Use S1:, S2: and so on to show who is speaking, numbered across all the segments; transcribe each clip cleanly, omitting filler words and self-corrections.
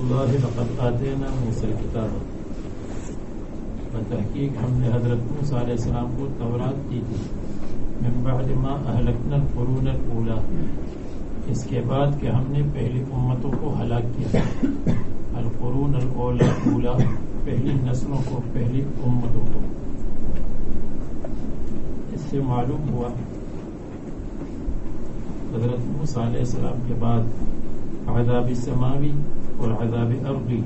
S1: واللہ لقد آتینا موسیٰ الکتاب، بتحقیق ہم نے حضرت موسیٰ علیہ السلام کو تورات دی تھی، من بعد ما اہلکنا القرون الاولی، اس کے بعد کہ ہم نے پہلی امتوں کو ہلاک کیا۔ القرون الاولی، پہلی نسلوں کو، پہلی امتوں کو۔ اس سے معلوم ہوا حضرت موسیٰ علیہ السلام کے بعد عذاب سماوی اور عذاب ارضی،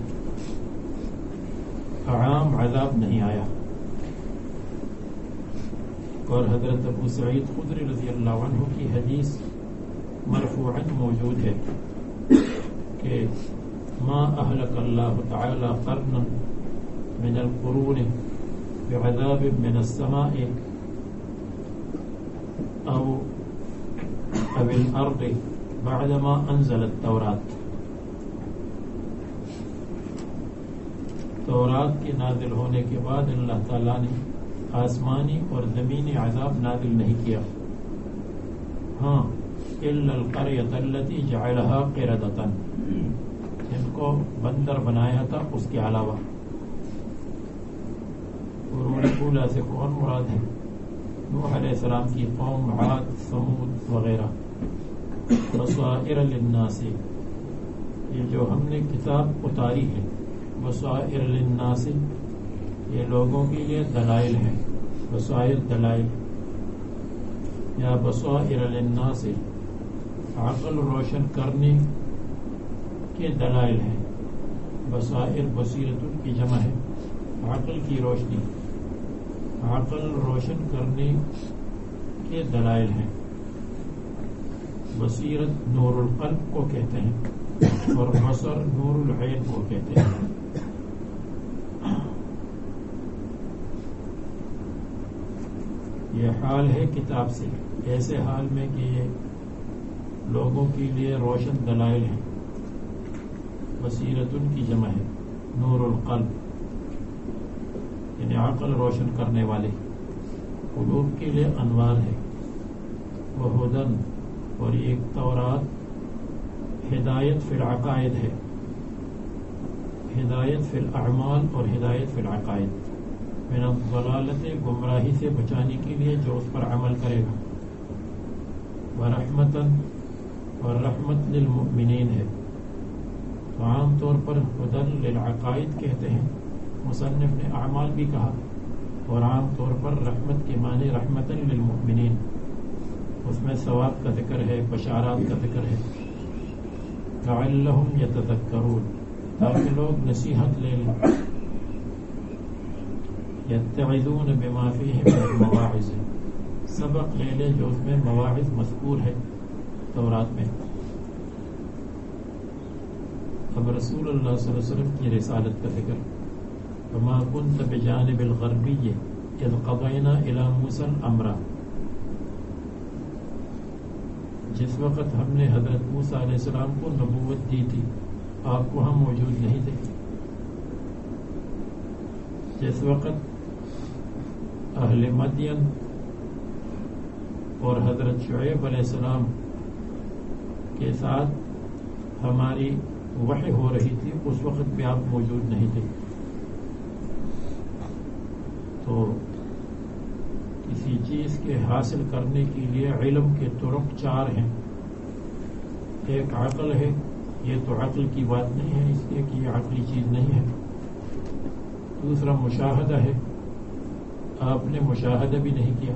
S1: عام عذاب نہیں آیا۔ اور حضرت ابو سعید خدری رضی اللہ عنہ کی حدیث مرفوعاً موجود ہے کہ ما اہلک اللہ تعالی قرنا من القرون بعذاب من السماء او الارض بعدما انزل التورات۔ تورات کے نازل ہونے کے بعد اللہ تعالیٰ نے آسمانی اور زمینی عذاب نازل نہیں کیا، ہاں الا القریۃ التی جعلها قردۃ، جن کو بندر بنایا تھا اس کے علاوہ۔ قرون اولی سے کون مراد ہے؟ نوح علیہ السلام کی قوم، عاد، ثمود وغیرہ۔ بصائر للناس، یہ جو ہم نے کتاب اتاری ہے، بصائر للناس، یہ لوگوں کے لیے دلائل ہیں، بصائر دلائل، یا بصائر للناس عقل روشن کرنے کے دلائل ہیں۔ بصائر بصیرت کی جمع ہے، عقل کی روشنی، عقل روشن کرنے کے دلائل ہیں۔ بصیرت نور القلب کو کہتے ہیں اور بصر نور العین کو کہتے ہیں۔ یہ حال ہے کتاب سے، ایسے حال میں کہ یہ لوگوں کے لیے روشن دلائل ہیں۔ بصیرت کی جمع ہے، نور القلب یعنی عقل روشن کرنے والے، قلوب کے لیے انوار ہے۔ وہدن، اور ایک تورات ہدایت فی العقائد ہے، ہدایت فی الاعمال اور ہدایت فی العقائد، من الضلالت، گمراہی سے بچانے کے لیے جو اس پر عمل کرے گا۔ ورحمتاً، اور رحمت للمؤمنین ہے۔ تو عام طور پر ہدن للعقائد کہتے ہیں، مصنف نے اعمال بھی کہا، اور عام طور پر رحمت کے معنی رحمتاً للمؤمنین، اس میں ثواب کا ذکر ہے، بشارات کا ذکر ہے۔ لعلہم یتذکرون، تاکہ لوگ نصیحت لے لیں۔ یتعظون بما فیہ من المواعظ، سبق لے لیں جو اس میں مواعظ مذکور ہے تورات میں۔ اب رسول اللہ صلی اللہ علیہ وسلم کی رسالت کا ذکر۔ وما كنت بجانب الغربی اذ قضینا الی موسیٰ الامر، جس وقت ہم نے حضرت موسیٰ علیہ السلام کو نبوت دی تھی، آپ کو ہم موجود نہیں تھے۔ جس وقت اہل مدین اور حضرت شعیب علیہ السلام کے ساتھ ہماری وحی ہو رہی تھی، اس وقت بھی آپ موجود نہیں تھے۔ تو کسی چیز کے حاصل کرنے کے لیے علم کے طرق چار ہیں۔ ایک عقل ہے، یہ تو عقل کی بات نہیں ہے، اس لیے کہ یہ عقلی چیز نہیں ہے۔ دوسرا مشاہدہ ہے، آپ نے مشاہدہ بھی نہیں کیا۔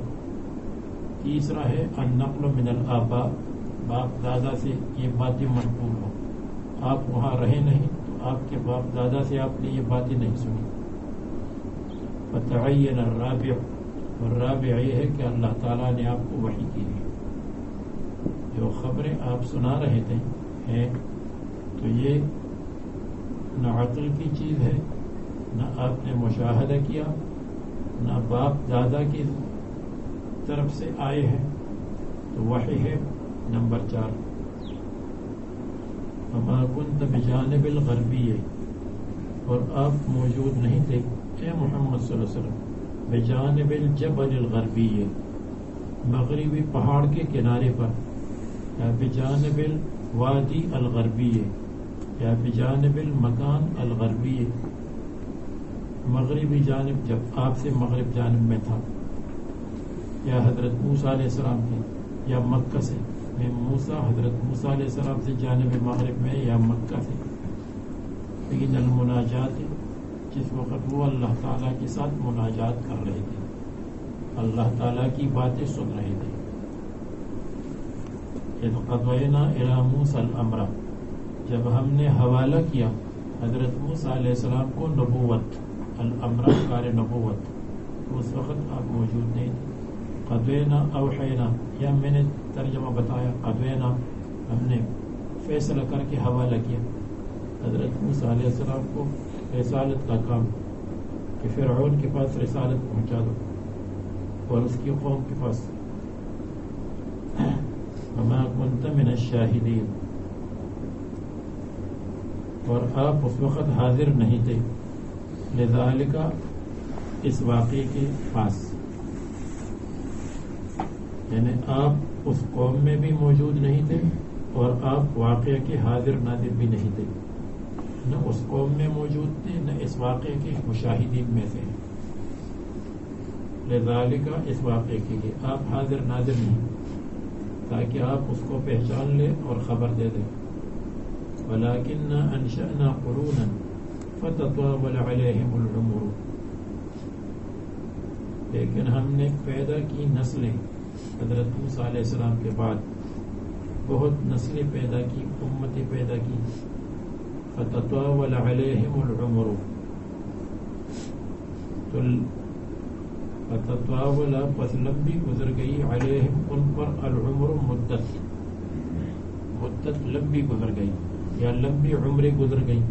S1: تیسرا ہے النقل من الآباء، باپ دادا سے یہ باتیں منقول ہوں، آپ وہاں رہے نہیں تو آپ کے باپ دادا سے آپ نے یہ باتیں نہیں سنی۔ فتعین الرابع، اور رابع یہ ہے کہ اللہ تعالیٰ نے آپ کو وحی کی ہے۔ جو خبریں آپ سنا رہے تھے ہیں تو یہ نہ عقل کی چیز ہے، نہ آپ نے مشاہدہ کیا، نہ باپ دادا کی طرف سے آئے ہیں، تو وحی ہے نمبر 4۔ وما كنت بجانب الغربی، اور آپ موجود نہیں تھے اے محمد صلی اللہ علیہ وسلم، بجانب الجبل الغربی، مغربی پہاڑ کے کنارے پر، یا بجانب الوادی الغربی، یا بجانب المکان الغربی، مغربی جانب، جب آپ سے مغرب جانب میں تھا، یا حضرت موسیٰ علیہ السلام کی، یا مکہ سے، میں موسیٰ حضرت موسیٰ علیہ السلام سے جانب مغرب میں، یا مکہ سے، لیکن المناجات، جس وقت وہ اللہ تعالیٰ کے ساتھ مناجات کر رہے تھے، اللہ تعالیٰ کی باتیں سن رہے تھے. اذ قضینا الی موسیٰ الامر، جب ہم نے حوالہ کیا حضرت موسیٰ علیہ السلام کو نبوت، الامر کار نبوت، تو اس وقت آپ موجود نہیں تھے. قضینا اوحینا، یا میں نے ترجمہ بتایا، قضینا ہم نے فیصلہ کر کے حوالہ کیا حضرت موسیٰ علیہ السلام کو رسالت کا کام، کہ فرعون کے پاس رسالت پہنچا دو اور اس کی قوم کے پاس. وما كنت من الشاہدین، اور آپ اس وقت حاضر نہیں تھے، لذالک، اس واقعے کے پاس، یعنی آپ اس قوم میں بھی موجود نہیں تھے اور آپ واقعے کے حاضر ناظر بھی نہیں تھے، نہ اس قوم میں موجود تھے نہ اس واقعے کے مشاہدین میں سے. لذالک، اس واقعے کے لیے آپ حاضر ناظر نہیں، تاکہ آپ اس کو پہچان لیں اور خبر دے دیں. ولیکن انشأنا قرونا فتطاول علیہم العمر، لیکن ہم نے پیدا کی نسلیں حضرت موسیٰ علیہ السلام کے بعد، بہت نسلیں پیدا کی، امتیں پیدا کی. فتطاول علیہم العمر، تو فتطاول، پس لمبی گزر گئی، علیہم، ان پر، العمر، مدت لمبی گزر گئی، یا لمبی عمریں گزر گئی.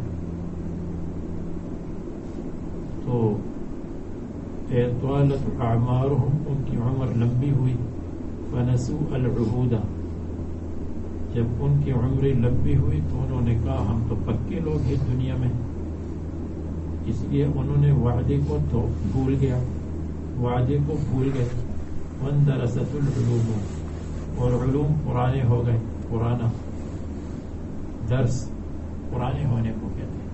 S1: تو طالت اعمارہم، ان کی عمر لمبی ہوئی. فنسوا العہود، جب ان کی عمریں لمبی ہوئی تو انہوں نے کہا ہم تو پکے لوگ ہیں دنیا میں، اس لیے انہوں نے وعدے کو تو بھول گیا، وعدے کو بھول گئے. واندرست العلوم، اور علوم پرانے ہو گئے. پرانا درس، پرانے ہونے کو کہتے ہیں.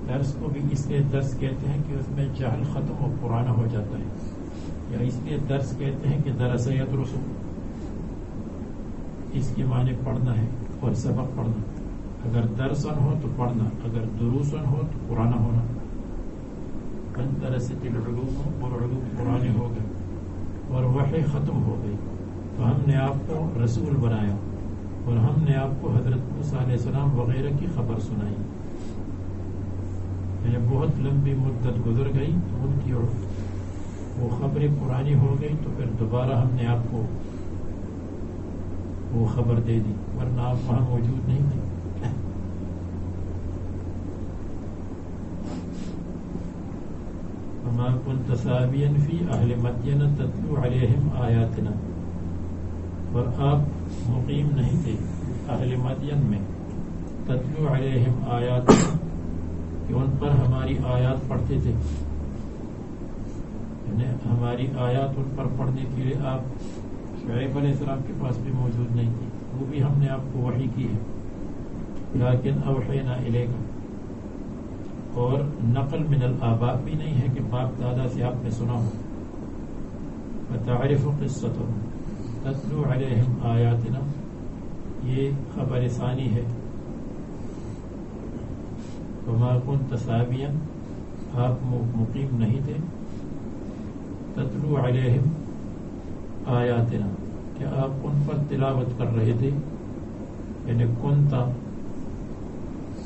S1: درس کو بھی اس لیے درس کہتے ہیں کہ اس میں جہل ختم اور پرانا ہو جاتا ہے، یا اس لیے درس کہتے ہیں کہ درس یدرس، اس کے معنی پڑھنا ہے اور سبق پڑھنا. اگر درسن ہو تو پڑھنا، اگر دروسن ہو تو پرانا ہونا. واندرست العلوم، اور علوم پرانے ہو گئے اور وحی ختم ہو گئی. تو ہم نے آپ کو رسول بنایا اور ہم نے آپ کو حضرت موسیٰ علیہ السلام وغیرہ کی خبر سنائی. یعنی بہت لمبی مدت گزر گئی تو ان کی وہ خبریں پرانی ہو گئی، تو پھر دوبارہ ہم نے آپ کو وہ خبر دے دی، ورنہ آپ وہاں موجود نہیں تھے. وما كنت ساويا في اہل مدین تتلو علیہم آیاتنا، اور آپ مقیم نہیں تھے اہل مدین میں، تتلو علیہم آیاتنا، کہ ان پر ہماری آیات پڑھتے تھے. یعنی ہماری آیات ان پر پڑھنے کے لیے آپ شعیب علیہ السلام کے پاس بھی موجود نہیں تھی، وہ بھی ہم نے آپ کو وحی کی ہے. لیکن اوحینا الیک، اور نقل من الآباء بھی نہیں ہے کہ باپ دادا سے آپ نے سنا ہو. فتعرف قصتهم تتلو علیہم آیاتنا، یہ خبر ثانی ہے. وما كنت ساویا، آپ مقیم نہیں تھے، تتلو علیہم آیاتنا، کہ آپ ان پر تلاوت کر رہے تھے. یعنی کنتا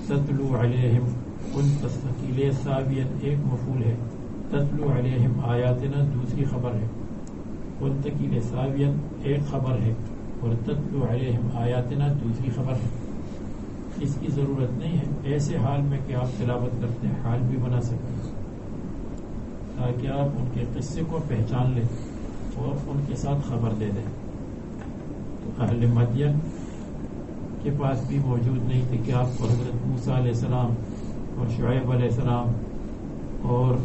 S1: تتلو علیہم، کنت ثقیل ساویا ایک مفعول ہے، تتلو علیہم آیاتنا دوسری خبر ہے. کنت کی ساویا ایک خبر ہے اور تتلو علیہم آیاتنا دوسری خبر ہے. اس کی ضرورت نہیں ہے ایسے حال میں کہ آپ تلاوت کرتے ہیں، حال بھی بنا سکیں تاکہ آپ ان کے قصے کو پہچان لیں اور ان کے ساتھ خبر دے دیں. تو اہل مدین کے پاس بھی موجود نہیں تھے کہ آپ کو حضرت موسیٰ علیہ السلام اور شعیب علیہ السلام اور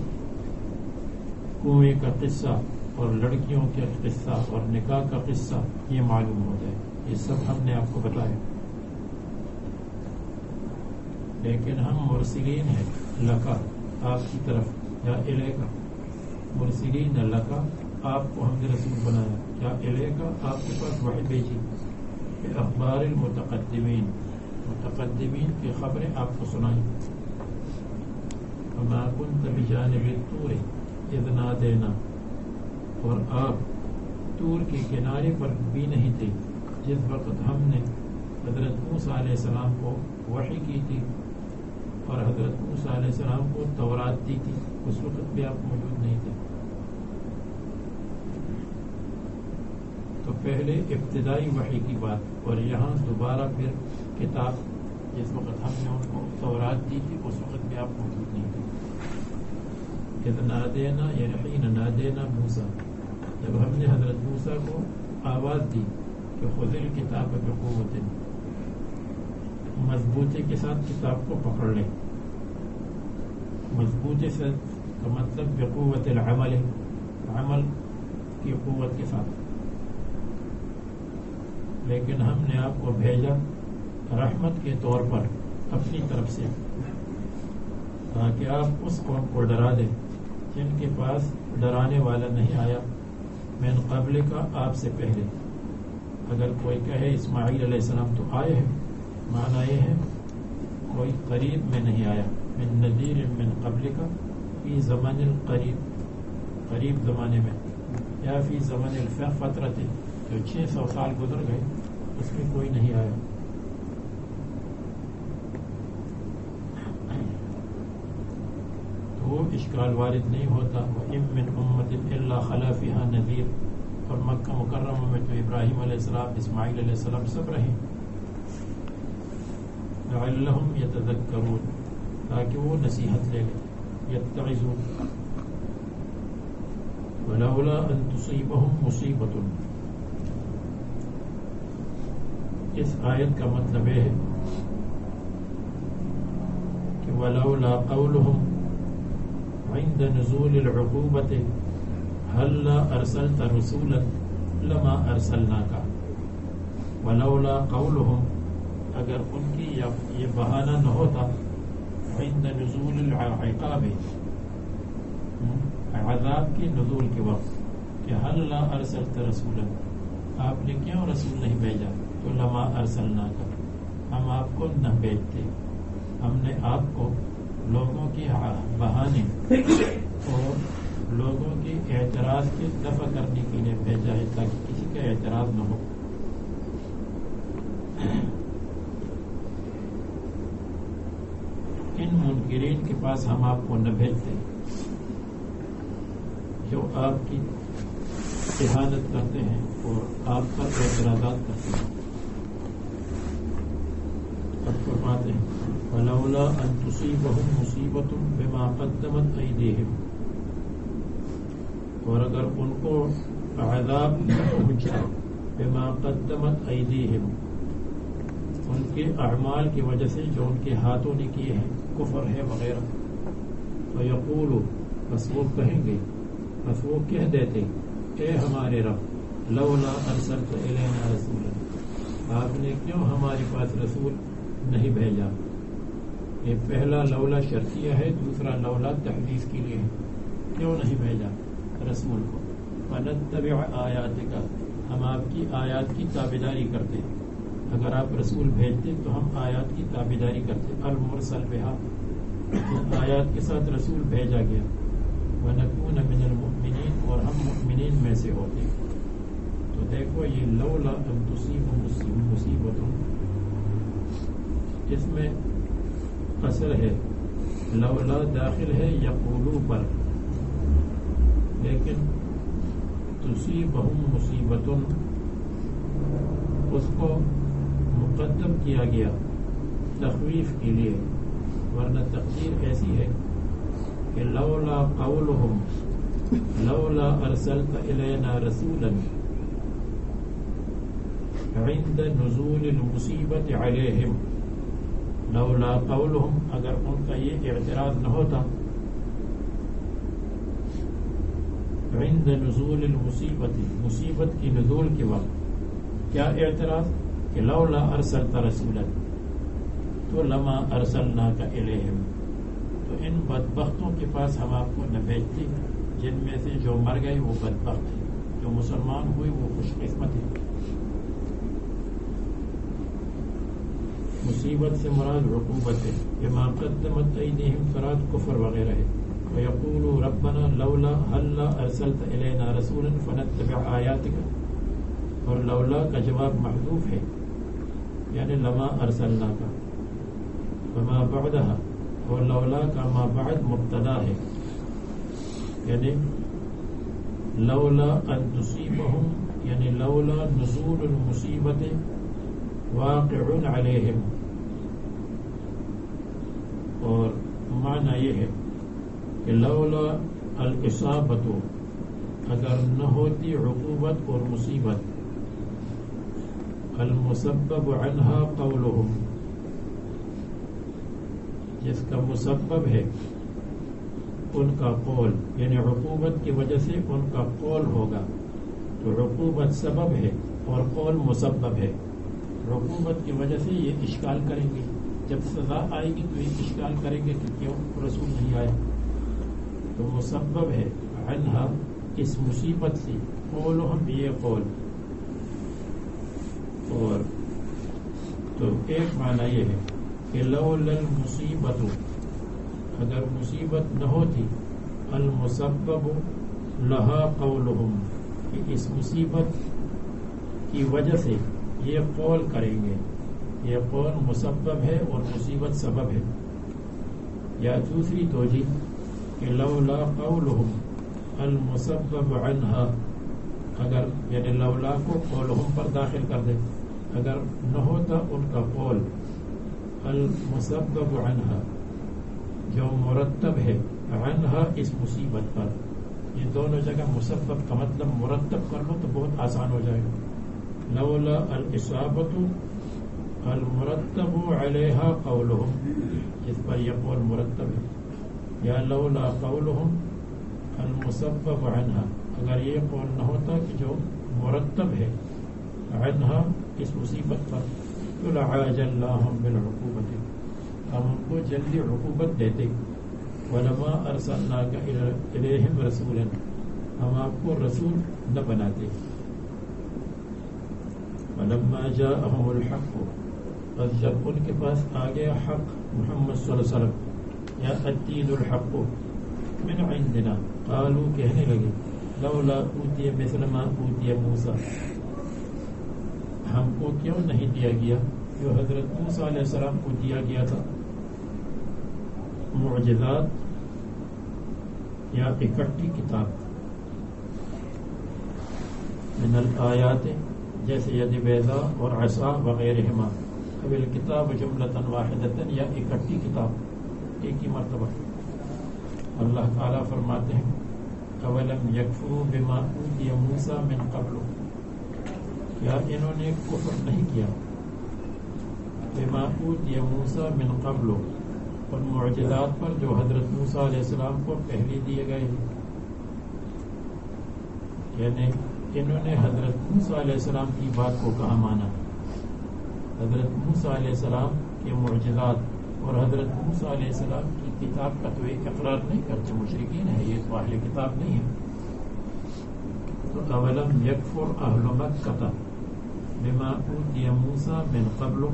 S1: کنویں کا قصہ اور لڑکیوں کا قصہ اور نکاح کا قصہ یہ معلوم ہو جائے. یہ سب ہم نے آپ کو بتایا. لیکن ہم مرسلین ہیں لکا آپ کی طرف یا الیکا مرسلین لکا آپ کو ہم نے رسول بنایا کیا الیکا آپ کے پاس وحی بھیجی اخبار المتقدمین متقدمین کی خبریں آپ کو سنائیں وما كنت بجانب الطور اذ نادینا اور آپ طور کے کنارے پر بھی نہیں تھے جس وقت ہم نے حضرت موسیٰ علیہ السلام کو وحی کی تھی اور حضرت موسیٰ علیہ السلام کو تورات دی تھی اس وقت بھی آپ موجود نہیں تھے تو پہلے ابتدائی وحی کی بات اور یہاں دوبارہ پھر کتاب جس وقت ہم نے ان کو تورات دی تھی اس وقت بھی آپ موجود نہیں تھے اذ نادینا یعنی حین نادینا موسیٰ جب ہم نے حضرت موسیٰ کو آواز دی کہ خذ الکتاب بقوت مضبوطی کے ساتھ کتاب کو پکڑ لیں مضبوطی سے کا مطلب بقوت العمل عمل کی قوت کے ساتھ لیکن ہم نے آپ کو بھیجا رحمت کے طور پر اپنی طرف سے تاکہ آپ اس قوم کو ڈرا دیں جن کے پاس ڈرانے والا نہیں آیا من قبل کا آپ سے پہلے اگر کوئی کہے اسماعیل علیہ السلام تو آئے ہیں معنی یہ ہے کوئی قریب میں نہیں آیا من نذیر من قبل کا فی زمن القریب قریب زمانے میں یا فی زمن الفترت جو 600 سال گزر گئے اس میں کوئی نہیں آیا تو وہ اشکال وارد نہیں ہوتا وَإِن مِّنْ أُمَّةٍ إِلَّا خَلَا فِيهَا نَذِيرٌ اور مکہ مکرمہ میں تو ابراہیم علیہ السلام اسماعیل علیہ السلام سب رہے لعلہم یتذکرون تاکہ وہ نصیحت لے لیں یتعظون ولولا ان تصیبہم مصیبۃ اس آیت کا مطلب ہے کہ ولولا قولہم عند نزول العقوبۃ هلا ارسلت رسولا لما ارسلناک ولولا قولہم اگر ان کی یہ بہانہ نہ ہوتا عند نزول العقاب عذاب کی نزول کے وقت کہ هلا ارسلت رسولا آپ نے کیوں رسول نہیں بھیجا تو لما ارسلناک ہم آپ کو نہ بھیجتے ہم نے آپ کو لوگوں کے بہانے اور لوگوں کے اعتراض کی دفع کرنے کے لیے بھیجا ہے تاکہ کسی کا اعتراض نہ ہو ان منکرین کے پاس ہم آپ کو نہ بھیجتے جو آپ کی اہانت کرتے ہیں اور آپ پر اعتراضات کرتے ہیں اب فرماتے ہیں فلولا ان تصیبہم مصیبۃ بما قدمت ایدیہم اور اگر ان کو عذاب پہنچا بما قدمت ایدیہم ان کے اعمال کی وجہ سے جو ان کے ہاتھوں نے کیے ہیں کفر ہے وغیرہ تو یقولو بس وہ کہیں گے بس وہ کہہ دیتے اے ہمارے رب لولا ارسلت الینا رسولا آپ نے کیوں ہمارے پاس رسول نہیں بھیجا یہ پہلا لولا شرطیہ ہے دوسرا لولا تحدیث کے لیے ہے کیوں نہیں بھیجا رسول کو فنتبع آیاتک ہم آپ کی آیات کی تابعداری کرتے اگر آپ رسول بھیجتے تو ہم آیات کی تابعداری کرتے المرسل بہا آیات کے ساتھ رسول بھیجا گیا ونکون من المؤمنین اور ہم مؤمنین میں سے ہوتے تو دیکھو یہ لولا ان تصیب مصیبت اس میں قصر ہے لولا داخل ہے یقولو پر لیکن تصیبہم مصیبت اس کو مقدم کیا گیا تخویف کے لیے ورنہ تقدیر ایسی ہے کہ لولا قولہم لولا ارسلت الینا رسولا عند نزول المصیبت علیہم لولا قولہم اگر ان کا یہ اعتراض نہ ہوتا عند نزول المصیبت مصیبت کی نزول کے وقت کیا اعتراض کہ لولا ارسلت رسولا تو تو لما ارسلناک الیہم، تو ان بدبختوں کے پاس ہم آپ کو نہ بھیجتے جن میں سے جو مر گئے وہ بدبخت ہیں، جو مسلمان ہوئے وہ خوش قسمت ہے۔ مصیبت سے مراد عقوبت ہے، بما قدمت ایدیہم فراد کفر وغیرہ ہے۔ وَيَقُولُوا رَبَّنَا لَوْلَا هَلَّا أَرْسَلْتَ إِلَيْنَا رَسُولًا فَنَتَّبِعَ آيَاتِكَ، اور لولا کا جواب محذوف ہے، یعنی لما ارسلناک، وما بعدها، اور لولا کا ما بعد مبتدا ہے، یعنی لولا ان تصیبہم، یعنی لولا نزول المصیبت واقع علیہم، اور معنی یہ ہے کہ لولا الاصابت، اگر نہ ہوتی عقوبت اور مصیبت، المسبب عنہا قولہم، جس کا مسبب ہے ان کا قول، یعنی عقوبت کی وجہ سے ان کا قول ہوگا، تو عقوبت سبب ہے اور قول مسبب ہے۔ عقوبت کی وجہ سے یہ اشکال کریں گے، جب سزا آئے گی تو یہ اشکال کریں گے کہ کیوں رسول نہیں آیا، تو مسبب ہے عنہا، اس مصیبت سے، قولہم، یہ قول، اور تو ایک معنی یہ ہے کہ لولا المصیبت، اگر مصیبت نہ ہوتی، المسبب لہا قولہم، کہ اس مصیبت کی وجہ سے یہ قول کریں گے، یہ قول مسبب ہے اور مصیبت سبب ہے۔ یا دوسری توجیہ کہ لولا قولہم المسبب عنہا، اگر یعنی لولا کو قولہم پر داخل کر دے، اگر نہ ہوتا ان کا قول، المسبب عنہا، جو مرتب ہے عنہا، اس مصیبت پر، یہ دونوں جگہ مسبب کا مطلب مرتب کر لو تو بہت آسان ہو جائے گا۔ لولا الاصابت المرتب علیہا قولہم، جس پر یہ قول مرتب ہے، یا لولا قولہم المسبب عنہا، اگر یہ قول نہ ہوتا کہ جو مرتب ہے عنہا، اس مصیبت پر، تو لعاجلناہم بالعقوبۃ، ہم ان کو جلدی عقوبت دیتے، ولما ارسلناک الیہم رسولا، ہم آپ کو رسول نہ بناتے۔ ولما جاءہم الحق، بس جب ان کے پاس آ گیا حق، محمد صلی اللہ علیہ وسلم، یا الدین الحق من عندنا، قالوا، کہنے لگے، لولا اوتی مثل ما اوتی موسیٰ، ہم کو کیوں نہیں دیا گیا جو حضرت موسیٰ علیہ السلام کو دیا گیا تھا، معجزات یا اکٹھی کتاب، من الآیات، جیسے ید بیضا اور عصا وغیرہما، اب الکتاب جملۃ واحدۃ، یا اکٹھی کتاب ایک ہی مرتبہ۔ اللہ تعالیٰ فرماتے ہیں، اولم یکفروا بما اوتی موسیٰ من قبل، کیا انہوں نے کفر نہیں کیا بما اوتی موسیٰ من قبل، ان معجزات پر جو حضرت موسیٰ علیہ السلام کو پہلے دیے گئے ہیں، یعنی انہوں نے حضرت موسیٰ علیہ السلام کی بات کو کہاں مانا، حضرت موسیٰ علیہ السلام کے معجزات اور حضرت موسیٰ علیہ السلام کی کتاب کا تو ایک اقرار نہیں کرتے، مشرکین ہے، یہ تو اہل کتاب نہیں ہے۔ تو اولم یکفر اہل مکہ بما اوتی موسیٰ من قبل،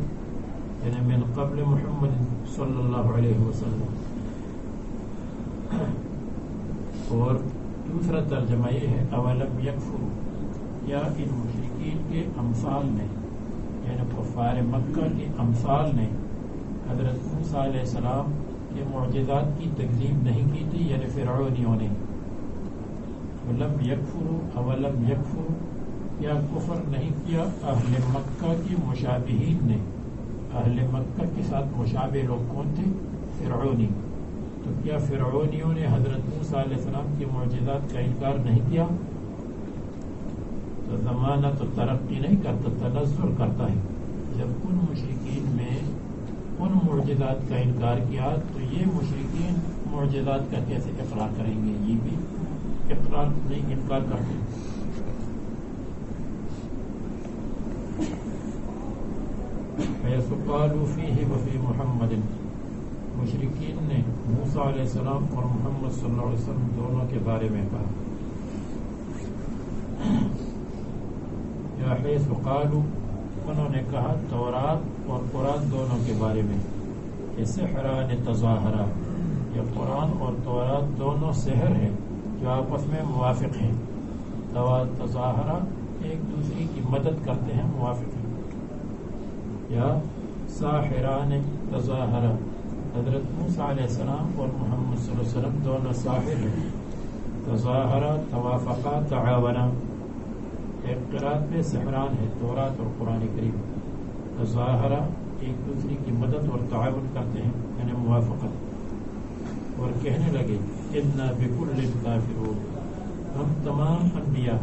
S1: یعنی من قبل محمد صلی اللہ علیہ وسلم۔ اور دوسرا ترجمہ یہ ہے، اولم یکفر، یا ان مشرکین کے امثال نے، یعنی کفار مکہ کے امثال نے حضرت موسیٰ علیہ السلام کے معجزات کی تکذیب نہیں کی تھی، یعنی فرعونیوں نے۔ لم یکفروا، اولم یکفروا، یا کفر نہیں کیا اہل مکہ کے مشابہین نے، اہل مکہ کے ساتھ مشابہ لوگ کون تھے؟ فرعونی۔ تو کیا فرعونیوں نے حضرت موسیٰ علیہ السلام کے معجزات کا انکار نہیں کیا؟ تو زمانہ تو ترقی نہیں کرتا، تنزل کرتا ہے۔ جب ان مشرکین میں ان معجزات کا انکار کیا تو یہ مشرکین معجزات کا کیسے اقرار کریں گے؟ یہ بھی اقرار نہیں، انکار کرتے۔ حیث قالوا فیہ وفی محمد، مشرکین نے موسیٰ علیہ السلام اور محمد صلی اللہ علیہ وسلم دونوں کے بارے میں کہا، یا حیث قالوا، انہوں نے کہا تورات اور قرآن دونوں کے بارے میں کہ سحران تظاہرا، یہ قرآن اور تورات دونوں سحر ہیں جو آپس میں موافق ہیں. تظاہرا ایک دوسرے کی مدد کرتے ہیں، موافق ہیں. یا ساحران تظاہرا، حضرت موسیٰ علیہ السلام اور محمد صلی اللہ علیہ وسلم دونوں ساحر ہیں. تظاہرا توافقا تعاونا، ایک قرآن میں سحران ہے تورات اور قرآن کریم. تظاہرا ایک دوسرے کی مدد اور تعاون کرتے ہیں، یعنی موافقت. اور کہنے لگے انا بکل کافرون، ہم تمام انبیاء،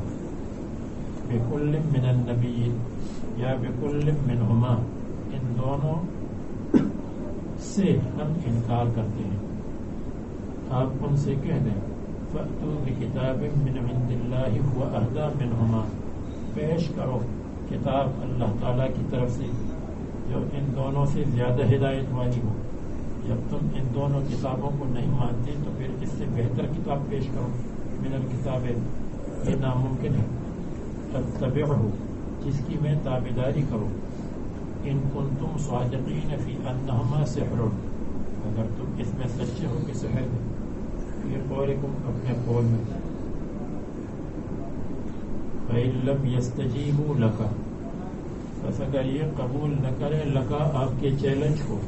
S1: بکل من النبیین یا بکل منہما، ان دونوں سے ہم انکار کرتے ہیں. آپ ان سے کہہ دیں فأتوا بکتاب من عند اللہ هو اہدی منہما، پیش کرو کتاب اللہ تعالیٰ کی طرف سے جو ان دونوں سے زیادہ ہدایت والی ہو. جب تم ان دونوں کتابوں کو نہیں مانتے تو پھر اس سے بہتر کتاب پیش کرو. من الکتاب، یہ ناممکن ہے. اتبعہ، جس کی میں تابعداری کروں. ان کنتم صادقین فی انہما سحر، اگر تم اس میں سچے ہو کہ سحر ہے. فی قولکم، اپنے قول میں. فإن لم یستجیبوا لک، بس اگر یہ قبول نہ کرے لکا، آپ کے چیلنج کو.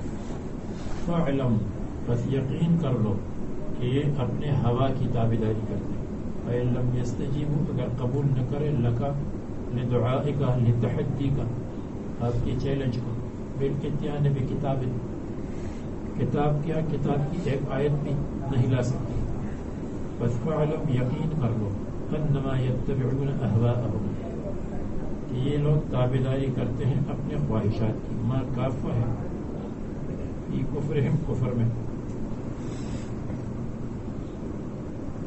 S1: فعلم، بس یقین کر لو کہ یہ اپنے ہوا کی تابعداری کرتے ہیں. فإن لم یستجیبوا، اگر قبول نہ کرے لکا، لدعائک، لتحدیک، آپ کے چیلنج کو. بالاتیان بکتاب، کتاب کیا، کتاب کی ایک آیت بھی نہیں لا سکتی. بس فعلم، یقین کر لو انما یتبعون اہواءہم، کہ یہ لوگ تابعداری کرتے ہیں اپنے خواہشات کی. ما کافہ ہے فی کفرہم، کفر میں.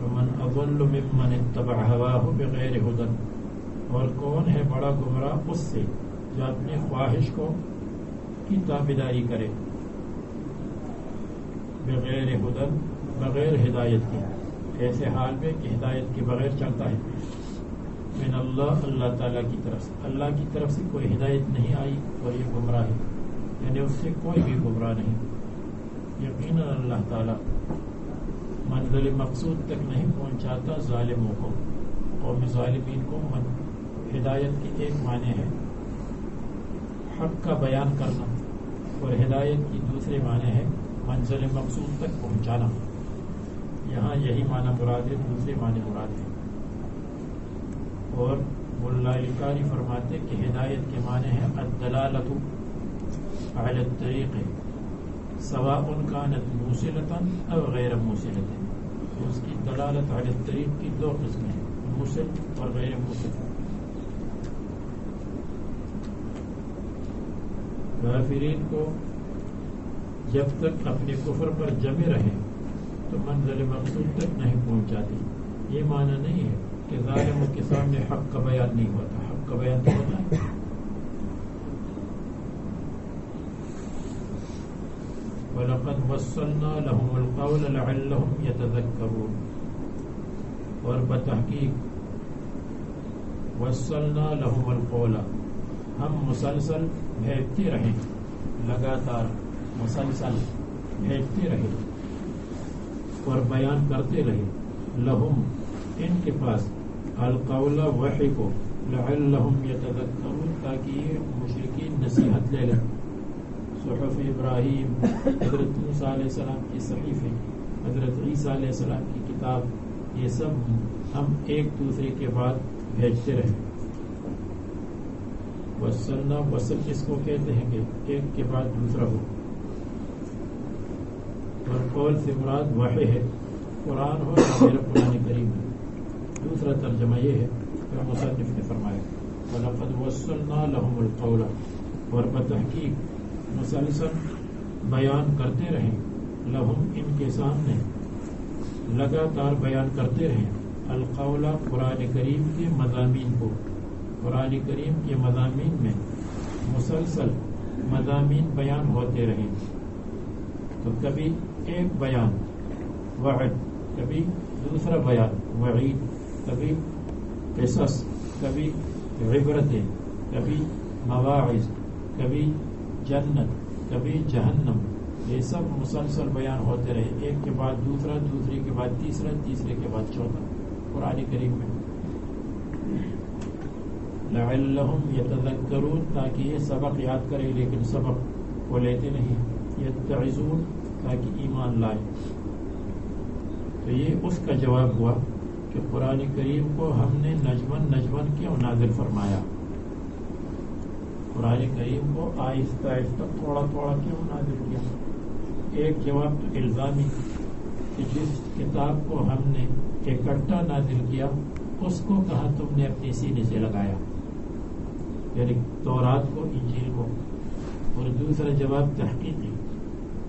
S1: ومن اضل ممن اتبع ہواہ بغیر ھدی، اور کون ہے بڑا گمراہ اس سے جو اپنی خواہش کو کی تابعداری کرے. بغیر ھدی، بغیر ہدایت کے، ایسے حال میں کہ ہدایت کے بغیر چلتا ہے. من اللہ، اللہ تعالیٰ کی طرف سے، اللہ کی طرف سے کوئی ہدایت نہیں آئی اور یہ گمراہ ہے، یعنی اس سے کوئی بھی گمراہ نہیں. یقیناً اللہ تعالیٰ منزل مقصود تک نہیں پہنچاتا ظالموں کو. قوم ظالمین کو ہدایت کے ایک معنی ہے حق کا بیان کرنا، اور ہدایت کی دوسرے معنی ہے منزل مقصود تک پہنچانا. یہاں یہی معنی مراد ہے، دوسرے معنی مراد ہے. اور مولا علی قاری فرماتے کہ ہدایت کے معنی ہے الدلالۃ علی الطریق سواء کانت موصلۃ او غیر موصلۃ. اس کی دلالت علی الطریق کی دو قسمیں ہیں، موصل اور غیر موصل. کافرین کو جب تک اپنے کفر پر جمے رہیں تو منزل مقصود تک نہیں پہنچاتی. یہ معنی نہیں ہے کہ ظالموں کے سامنے حق کا بیان نہیں ہوتا، حق کا بیان تو ہوتا ہے. وَلَقَدْ وَصَّلْنَا لَهُمُ الْقَوْلَ لَعَلَّهُمْ يَتَذَكَّرُونَ، اور بتحقیق وَصَّلْنَا لَهُمُ الْقَوْلَ، ہم مسلسل بھیجتے رہیں، لگاتار مسلسل بھیجتے رہے اور بیان کرتے رہے. لہم، ان کے پاس، القول، وحی کو، لعلہم یتذکرون، تاکہ یہ مشرکین نصیحت لے لیں. صحف ابراہیم، حضرت موسیٰ علیہ السلام کی صحیفے، حضرت عیسیٰ علیہ السلام کی کتاب، یہ سب ہم ایک دوسرے کے بعد بھیجتے رہے. وصلنا، وصل اس کو کہتے ہیں کہ ایک کے بعد دوسرا ہو. اور قول سے مراد وحی ہے، قرآن ہو یا میرا قرآن کریم ہے. دوسرا ترجمہ یہ ہے کہ مصنف نے فرمایا وَلَقَدْ وَصَّلْنَا لَهُمُ الْقَوْلَ، اور بتحقیق مسلسل بیان کرتے رہیں، لہم، ان کے سامنے، لگاتار بیان کرتے رہیں، القول، قرآن کریم کے مضامین کو. قرآن کریم کے مضامین میں مسلسل مضامین بیان ہوتے رہے تو کبھی ایک بیان وعد، کبھی دوسرا بیان وعید، کبھی قصص، کبھی عبرتیں، کبھی مواعظ، کبھی جنت، کبھی جہنم، یہ سب مسلسل بیان ہوتے رہے، ایک کے بعد دوسرا، دوسرے کے بعد تیسرا، تیسرے کے بعد چوتھا قرآن کریم میں. لعلہم یتذکرون، تاکہ یہ سبق یاد کرے لیکن سبق کو لیتے نہیں، یتعظون، تاکہ ایمان لائے. تو یہ اس کا جواب ہوا کہ قرآن کریم کو ہم نے نجمن نجمن کیوں نازل فرمایا، قرآن کریم کو آہستہ آہستہ تھوڑا تھوڑا کیوں نازل کیا. ایک جواب تو الزامی کہ جس کتاب کو ہم نے اکٹھا نازل کیا اس کو کہا تم نے اپنے سینے سے لگایا، یعنی تورات کو، انجیل کو. اور دوسرا جواب تحقیقی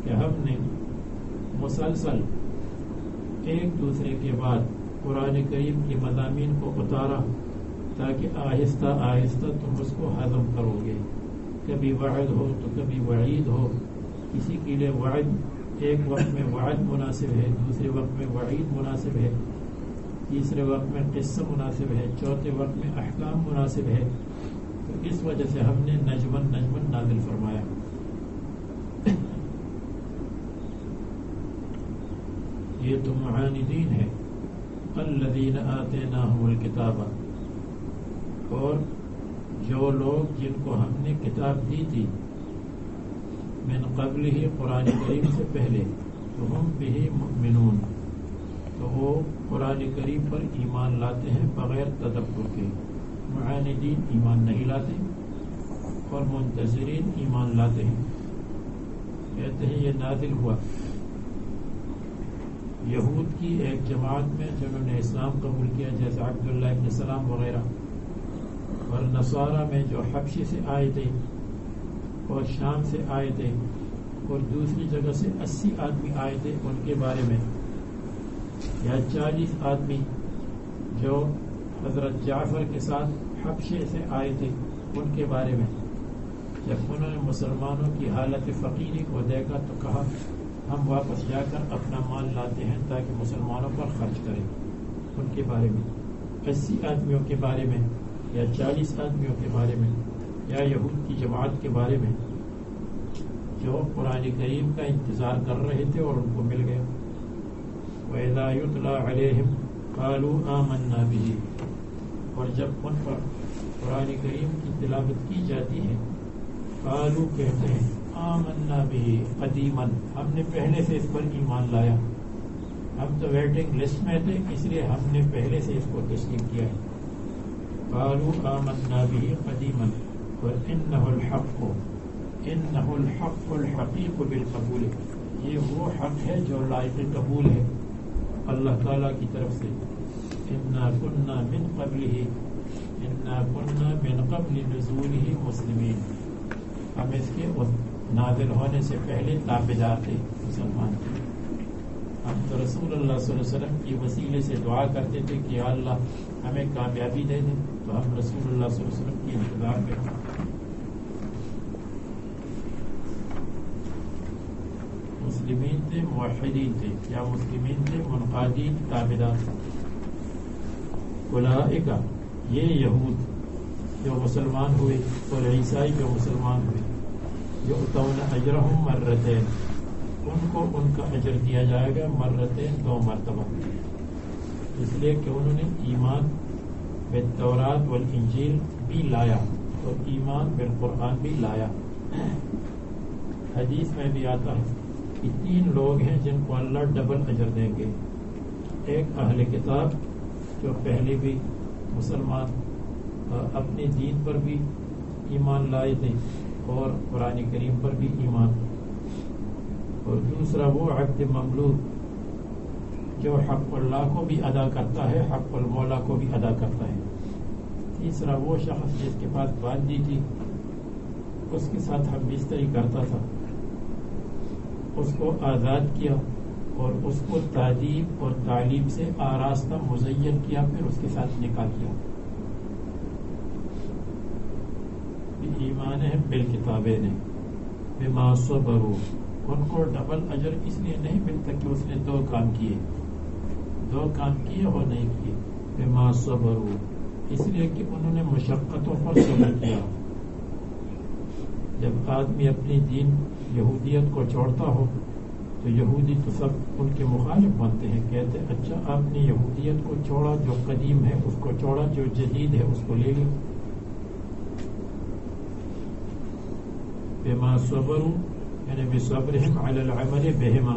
S1: کہ ہم نے مسلسل ایک دوسرے کے بعد قرآن کریم کے مضامین کو اتارا تاکہ آہستہ آہستہ تم اس کو ہضم کرو گے. کبھی وعد ہو تو کبھی وعید ہو. کسی کے لیے وعد ایک وقت میں وعد مناسب ہے، دوسرے وقت میں وعید مناسب ہے، تیسرے وقت میں قصہ مناسب ہے، چوتھے وقت میں احکام مناسب ہے. تو اس وجہ سے ہم نے نجمن نجمن نازل فرمایا. یہ تو معاندین ہے. الذین آتیناہم الکتاب، اور جو لوگ جن کو ہم نے کتاب دی تھی، من قبل ہی، قرآن کریم سے پہلے، تو ہم بہ مؤمنون، تو وہ قرآن کریم پر ایمان لاتے ہیں بغیر تدبر کے. معاندین ایمان نہیں لاتے اور منتظرین ایمان لاتے ہیں. کہتے ہیں یہ نازل ہوا یہود کی ایک جماعت میں جنہوں نے اسلام قبول کیا، جیسے عبداللہ ابن سلام وغیرہ، اور نصارہ میں جو حبشے سے آئے تھے اور شام سے آئے تھے اور دوسری جگہ سے 80 آدمی آئے تھے، ان کے بارے میں، یا 40 آدمی جو حضرت جعفر کے ساتھ حبشے سے آئے تھے، ان کے بارے میں. جب انہوں نے مسلمانوں کی حالت فقیری کو دیکھا تو کہا ہم واپس جا کر اپنا مال لاتے ہیں تاکہ مسلمانوں پر خرچ کریں. ان کے بارے میں 80 آدمیوں کے بارے میں، یا 40 آدمیوں کے بارے میں، یا یہود کی جماعت کے بارے میں جو قرآن کریم کا انتظار کر رہے تھے اور ان کو مل گیا. وَإِذَا يُتْلَى عَلَيْهِمْ قَالُوا آمَنَّا بِهِ، اور جب ان پر قرآن کریم کی تلاوت کی جاتی ہے، قالوا، کہتے ہیں، آمنا به قدیما، ہم نے پہلے سے اس پر ایمان لایا، ہم تو ویٹنگ لسٹ میں تھے اس لیے ہم نے پہلے سے اس کو تسلیم کیا ہے. قالوا آمنا به قدیما وإنه الحق، انه الحق الحقیق بالقبول، یہ وہ حق ہے جو لائق قبول ہے اللہ تعالیٰ کی طرف سے. انا كنا من قبله، انا كنا من قبل نزوله مسلمین، ہم اس کے نازل ہونے سے پہلے تابعدار تھے، مسلمان تھے. ہم تو رسول اللہ صلی اللہ علیہ وسلم کی وسیلے سے دعا کرتے تھے کہ یا اللہ ہمیں کامیابی دے دیں، تو ہم رسول اللہ صلی اللہ علیہ وسلم کی انتظار میں ہیں. مسلمین تھے، موحدین تھے، یا مسلمین تھے، منقادین، تابعدار. اولئک، یہ یہود جو مسلمان ہوئے اور عیسائی جو مسلمان ہوئے، یؤتون اجرہم مرتین، ان کو ان کا اجر دیا جائے گا مرتین، 2 مرتبہ، اس لیے کہ انہوں نے ایمان بالتورات والانجیل بھی لایا اور ایمان بالقرآن بھی لایا. حدیث میں بھی آتا ہے کہ 3 لوگ ہیں جن کو اللہ ڈبل اجر دیں گے. ایک اہل کتاب جو پہلے بھی مسلمان اپنے دین پر بھی ایمان لائے تھے اور قرآن کریم پر بھی ایمان، اور دوسرا وہ عبد مملوک جو حق اللہ کو بھی ادا کرتا ہے، حق المولا کو بھی ادا کرتا ہے. تیسرا وہ شخص جس کے پاس باندھی تھی، اس کے ساتھ ہم بستری کرتا تھا، اس کو آزاد کیا اور اس کو تعلیم اور تعلیم سے آراستہ مزین کیا، پھر اس کے ساتھ نکاح کیا. ایمان ہے بالکتابین، بما صبروا، ان کو ڈبل اجر اس لیے نہیں ملتا کہ اس نے دو کام کیے اور نہیں کیے، بما صبروا، اس لیے کہ انہوں نے مشقتوں پر صبر کیا۔ جب آدمی اپنی دین یہودیت کو چھوڑتا ہو تو یہودی تو سب ان کے مخالف بنتے ہیں، کہتے اچھا آپ نے یہودیت کو چھوڑا، جو قدیم ہے اس کو چھوڑا، جو جدید ہے اس کو لے لیں۔ بما صبروا یعنی بصبرهم علی العمل بہما،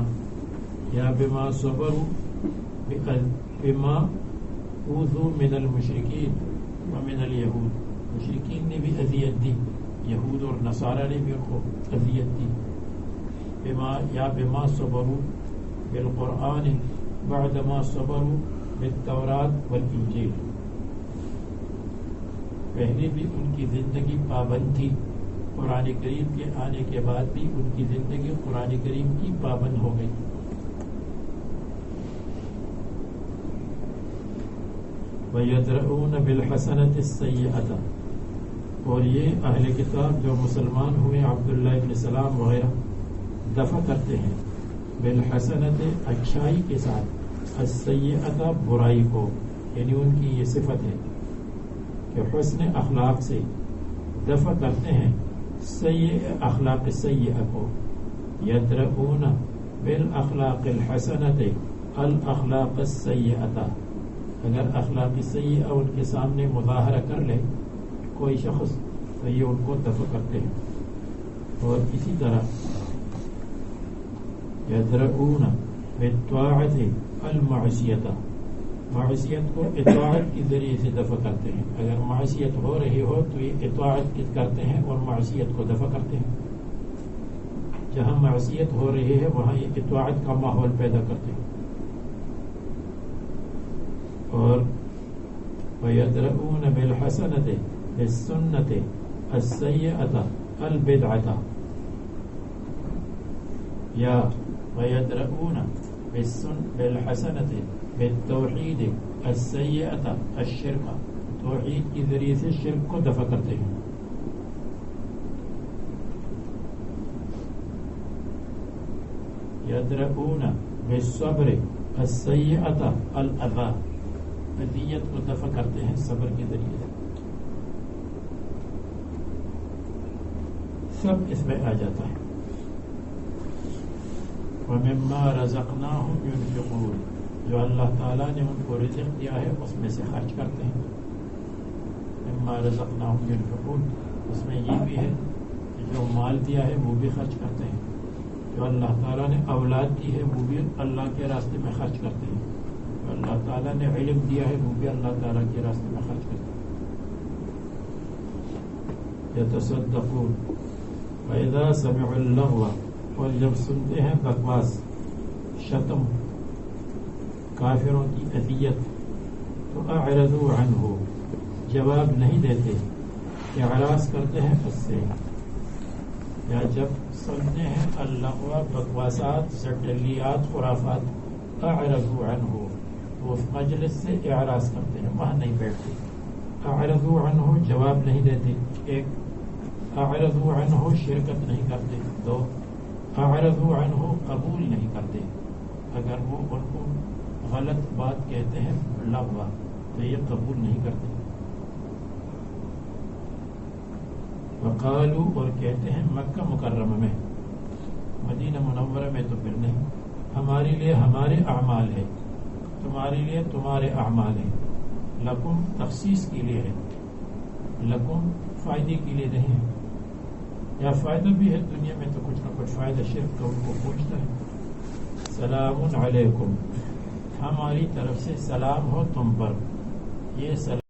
S1: یا بما صبروا بما اوذوا من المشرکین ومن الیہود، مشرکین نے بھی اذیت دی، یہود اور نصارہ نے بھی ان کو اذیت دی۔ بما صبروا بالقرآن بعد ما صبروا بالتوراۃ والانجیل، پہلے بھی ان کی زندگی پابند تھی، قرآن کریم کے آنے کے بعد بھی ان کی زندگی قرآن کریم کی پابند ہو گئی۔ وَيَدْرَؤُونَ بِالْحَسَنَةِ السَّيِّئَةَ، اور یہ اہل کتاب جو مسلمان ہوئے عبداللہ ابن سلام وغیرہ دفع کرتے ہیں بالحسنت اچھائی کے ساتھ، السیئۃ برائی کو، یعنی ان کی یہ صفت ہے کہ حسن اخلاق سے دفع کرتے ہیں سیئ اخلاق سیئہ کو۔ یدرؤون بالاخلاق الحسنۃ الاخلاق السیئۃ، اگر اخلاق سیئہ ان کے سامنے مظاہرہ کر لے کوئی شخص تو یہ ان کو دفع کرتے ہیں۔ اور اسی طرح یدرؤون بالطاعۃ المعصیۃ، معصیت کو اطاعت کے ذریعے سے دفع کرتے ہیں، اگر معصیت ہو رہی ہو تو یہ اطاعت کرتے ہیں اور معصیت کو دفع کرتے ہیں، جہاں معصیت ہو رہی ہے وہاں یہ اطاعت کا ماحول پیدا کرتے ہیں۔ اور وَيَدْرَؤُونَ بِالْحَسَنَةِ بِالسُّنَّةِ السَّيِّئَةَ الْبِدْعَةَ، یا وَيَدْرَؤُونَ بِالْحَسَنَةِ بالتوحید السیئۃ الشرک، توحید کے ذریعے سے شرک کو دفع کرتے ہیں۔ یدرؤون بالصبر السیئۃ الاذی، اذیت کو دفع کرتے ہیں صبر کے ذریعے سے۔ سب اس میں آ جاتا ہے۔ وَمِمَّا رَزَقْنَاهُمْ يُنْفِقُونَ، جو اللہ تعالیٰ نے ان کو رزق دیا ہے اس میں سے خرچ کرتے ہیں۔ مما رزقناہم ينفقون، اس میں یہ بھی ہے کہ جو مال دیا ہے وہ بھی خرچ کرتے ہیں، جو اللہ تعالیٰ نے اولاد دی ہے وہ بھی اللہ کے راستے میں خرچ کرتے ہیں، جو اللہ تعالیٰ نے علم دیا ہے وہ بھی اللہ تعالیٰ کے راستے میں خرچ کرتے ہیں۔ یتصدقون وَإِذَا سَمِعُوا اللَّغْوَ، اور جب سنتے ہیں بکواس، شتم، کافروں کی اذیت، تو اعرضوا عنہ، جواب نہیں دیتے، اعراض کرتے ہیں اس سے، یا جب سنتے ہیں اللغو، بکواسات، زٹلیات، خرافات، اعرضوا عنہ، تو اس مجلس سے اعراض کرتے ہیں، وہاں نہیں بیٹھتے۔ اعرضوا عنہ جواب نہیں دیتے، ایک اعرضوا عنہ شرکت نہیں کرتے، دو اعرضوا عنہ قبول نہیں کرتے، اگر وہ ان کو غلط بات کہتے ہیں لغو تو یہ قبول نہیں کرتے۔ وقالو، اور کہتے ہیں مکہ مکرمہ میں، مدینہ منورہ میں تو پھر نہیں، ہمارے لیے ہمارے اعمال ہے، تمہارے لیے تمہارے اعمال ہے، لکم تخصیص کے لیے ہے، لکم فائدے کے لیے نہیں ہے، یا فائدہ بھی ہے دنیا میں تو کچھ نہ کچھ فائدہ شرک کا ان کو پہنچتا ہے۔ سلام علیکم، ہماری طرف سے سلام ہو تم پر، یہ سلام